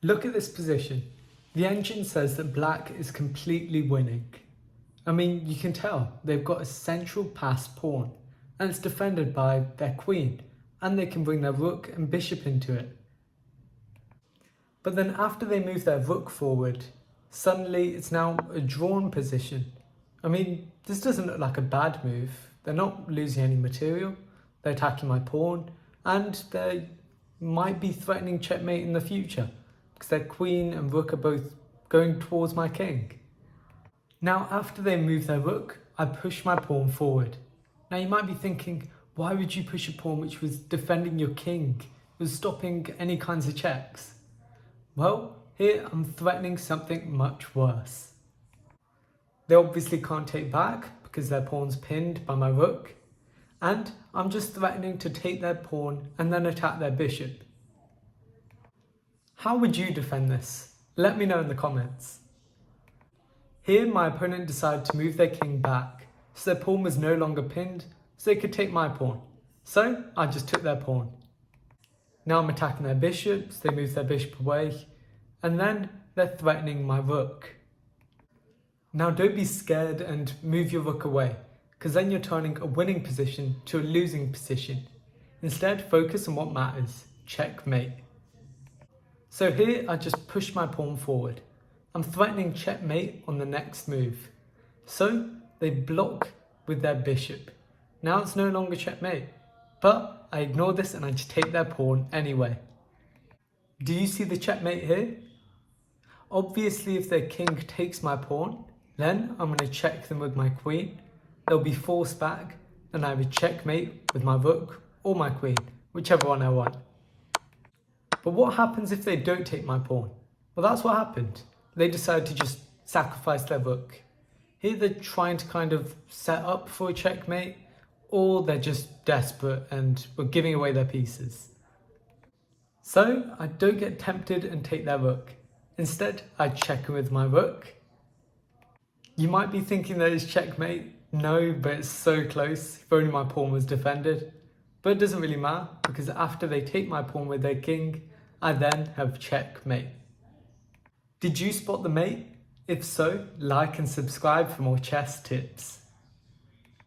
Look at this position. The engine says that black is completely winning. I mean, you can tell they've got a central passed pawn and it's defended by their queen, and they can bring their rook and bishop into it. But then after they move their rook forward, suddenly it's now a drawn position. I mean, this doesn't look like a bad move. They're not losing any material, they're attacking my pawn, and they might be threatening checkmate in the future because their queen and rook are both going towards my king. Now after they move their rook, I push my pawn forward. Now you might be thinking, why would you push a pawn which was defending your king, was stopping any kinds of checks? Well, here I'm threatening something much worse. They obviously can't take back because their pawn's pinned by my rook, and I'm just threatening to take their pawn and then attack their bishop. How would you defend this? Let me know in the comments. Here my opponent decided to move their king back, so their pawn was no longer pinned, so they could take my pawn. So I just took their pawn. Now I'm attacking their bishop, so they move their bishop away, and then they're threatening my rook. Now don't be scared and move your rook away, because then you're turning a winning position to a losing position. Instead, focus on what matters, checkmate. So here I just push my pawn forward. I'm threatening checkmate on the next move. So they block with their bishop. Now it's no longer checkmate, but I ignore this and I just take their pawn anyway. Do you see the checkmate here? Obviously if their king takes my pawn, then I'm going to check them with my queen. They'll be forced back, and I would checkmate with my rook or my queen, whichever one I want. But what happens if they don't take my pawn? Well, that's what happened. They decided to just sacrifice their rook. Here they're trying to kind of set up for a checkmate, or they're just desperate and were giving away their pieces. So I don't get tempted and take their rook. Instead, I check them with my rook. You might be thinking that it's checkmate. No, but it's so close. If only my pawn was defended. But it doesn't really matter, because after they take my pawn with their king, I then have checkmate. Did you spot the mate? If so, like and subscribe for more chess tips.